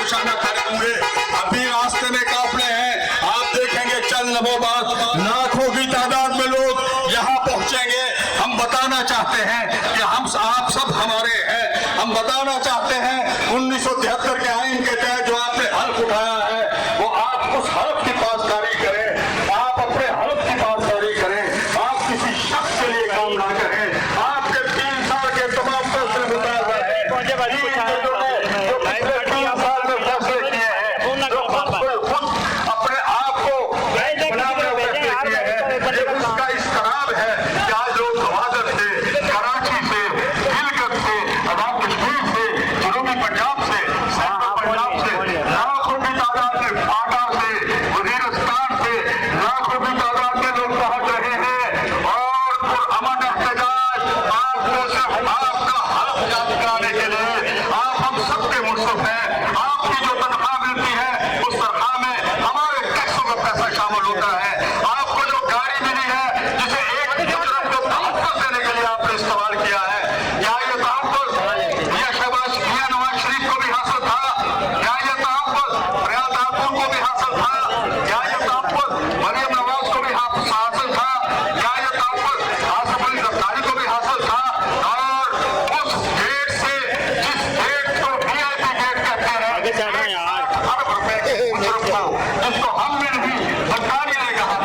निशाना कर दूंगे। अभी रास्ते में काफले हैं, आप देखेंगे चंद लम्हों बाद लाखों की तादाद में लोग यहाँ पहुंचेंगे। हम बताना चाहते हैं कि हम आप सब हमारे हैं। हम बताना चाहते हैं 1973 के आईन के तहत जो आपने हल्फ उठाया है वो आप उस हल्फ की पासदारी करें, आप अपने हल्फ की पासदारी करें, आप किसी शख्स के लिए काम ना करें। आपके 3 साल के तमाम फैसले मुताबिक है, जो पिछले 3 साल में फैसले किए हैं, जो खुद अपने आप को बनाने में फैसले किए हैं, ये उसका इस खराब है कि आज लोग गवादर से, कराची से, गिलगित से, आजाद कश्मीर से, जनूबी पंजाब से, सेंट्रल पंजाब से, लाखों की तादाद में फाटा से, वजीरिस्तान से लाखों की तादाद में लोग पहुंच रहे हैं और अमन एहतजाज आपको सिर्फ आपका हल्फ याद कराने के लिए आप हम सबके मुनसिफ हैं। आपकी जो तनख्वाह मिलती है उस तनख्वाह में हमारे टैक्सों का पैसा शामिल होता है। आपको जो गाड़ी मिली है जिसे एक मुजरम को तहफ़्फ़ुज़ देने के लिए आपने इस्तेमाल किया है, क्या ये तहफ़्फ़ुज़ मियां नवाज शरीफ को भी हासिल था? क्या ये तहफ़्फ़ुज़ रियाद खातून को भी हासिल था? क्या ये तहफ़्फ़ुज़ मरियम नवाज को भी हासिल था? क्या ये तहफ़्फ़ुज़ आसिफ अली ज़रदारी को भी हासिल था? और उस गेट से, जिस गेट को VIP गेट कहते हैं, अरब रुपए के मुजरम को, जिसको हमने नहीं सरकारी ने कहा,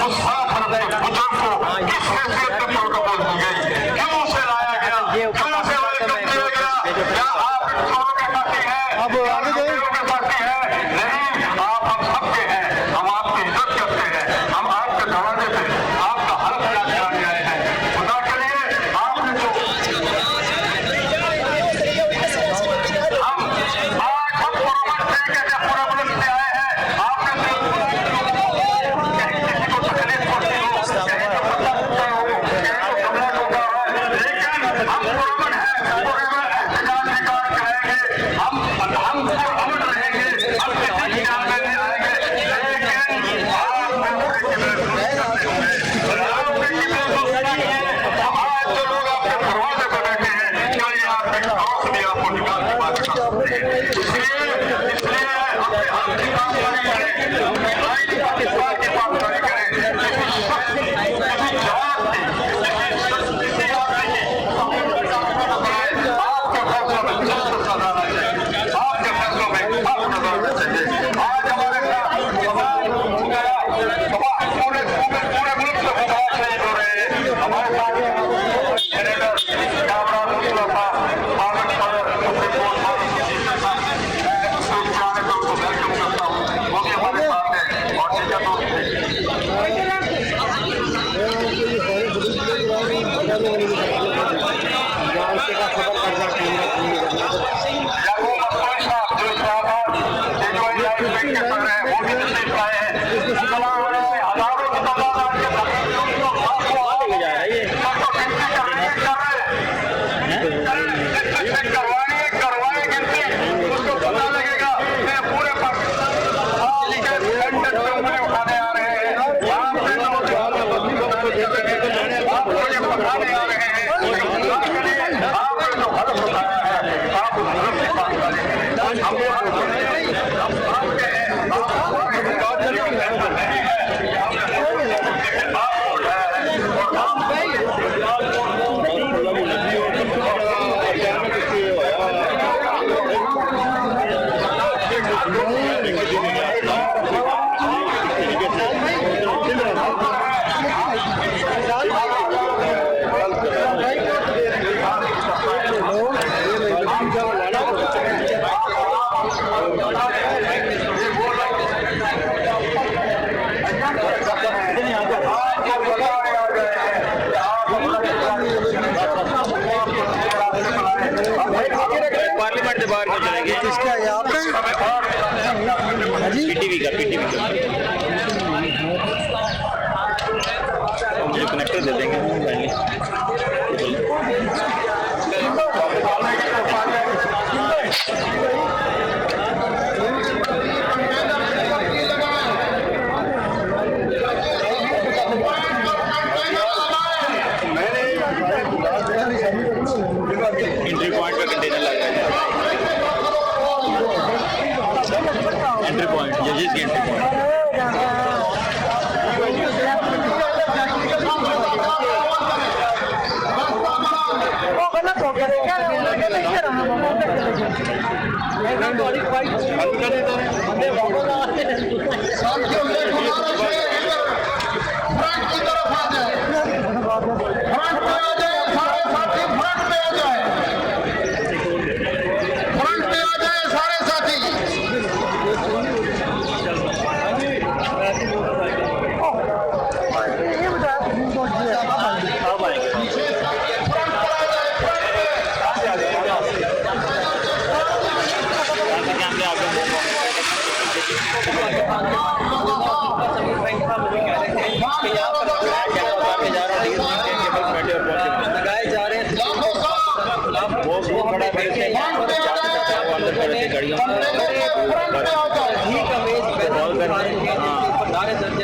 उस 7 अरब के मुजरम को किस हैसियत में प्रोटोकॉल दी गई? क्यों उसे लाया गया? क्यों उसे वेलकम किया गया? क्या आप चोरों की पार्टी है? की पार्टी है? नहीं, आप हम सबके हैं। हम आपकी इज्जत करते हैं। हम आपके दरवाजे पे आपका हल्फ याद कराने आए हैं। खुदा के लिए आपने जो हम बराबर थे कि जब पूरा मुल्क से आए हैं, आपने कहीं किसी को तकलीफ पहुंची हो, कहीं तो पता टूटा हो, कहीं तो कमला टूटा हो, लेकिन हम बराबर हैं, बराबर एहतजाज रिकॉर्ड कराएंगे, हम अमन रहेंगे, हम किसी की जान में नहीं आएंगे। लेकिन आपने पूरे किबले दुरुस्त करते हुए, आपने किबले दुरुस्त किए, हम आज जो लोग आपके दरवाजे पर बैठे हैं, कल ये आपके घरों से भी आपको निकाल के बाहर निकाल सकते हैं। इसलिए अपने हक की पासदारी करें, अपने भाई की पाकिस्तान की पासदारी करें। किसी शख्स की, किसी जवाब की, किसी आदमी की आपके फैसलों में सख्त सजा आना चाहिए। आपके फैसलों में हक नजर आना चाहिए। आज हमारे साथ पूरे मुल्क से खुदा शहीद हो रहे हैं। हमारे साथ सेनेटर कामरान मुस्तफा, आमिर सदर, सुप्रीम कोर्ट जाने तो उनको वेलकम करता हूँ, वो भी हमारे साथ है। और सीधा याकूब अस्मानी साहब जो इस्लामाबाद के सर हैं, वो भी तशरीफ लाए हैं। इसके अलावा हजारों की तादाद के करवाए गिनती, उसको पता लगेगा। पूरे उठाने आ रहे हैं, आपको ये पठाने आ रहे हैं। आपने जो हल्फ उठाया है, आप उस हल्फ की पासदारी करें। पार्लियामेंट से बाहर नहीं जाएंगे। किसका है आपका? पीटीवी का मुझे कनेक्टर दे देंगे। एंट्री पॉइंट का कंटेनर लगा है। साथियों ये गुजारिश है फ्रंट की तरफ आ जाए, फ्रंट पे आ जाए, सारे साथी फ्रंट पे आ जाए, फ्रंट पे आ जाए सारे साथी। पीछे फ्रंट पर आ जाए, फ्रंट पे। लगाए जा रहे हैं लाखों साहब वो बड़ा बेच है यहाँ पर गाड़ियों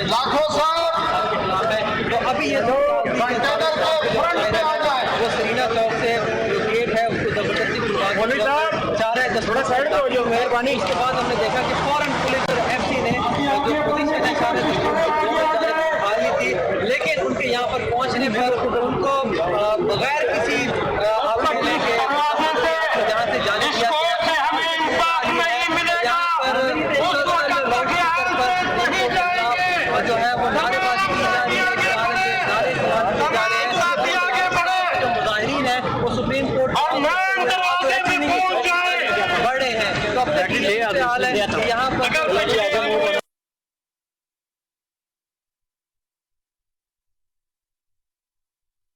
लाखों साहब तो अभी ये जो कंटेनर के फ्रंट पे आ जाए। वो सरीना चौक से जो गेट है उसको जबरदस्ती खुलवा चाह रहे हैं। थोड़ा साइड पे हो जाओ मेहरबानी। इसके बाद हमने देखा कि फौरन पुलिस और एफसी ने जो पुलिस के निशाने थे खाली थी, लेकिन उनके यहाँ पर पहुंचने पर उनको बगैर किसी अवहेलना के जहाँ से जाने दिया जो है वो नारेबाजी की जा रही है, नारे चलाए जा रहे हैं। जो मुजाहिरीन है वो सुप्रीम कोर्ट बढ़ रहे हैं। तो अब तक ये हाल है यहाँ पर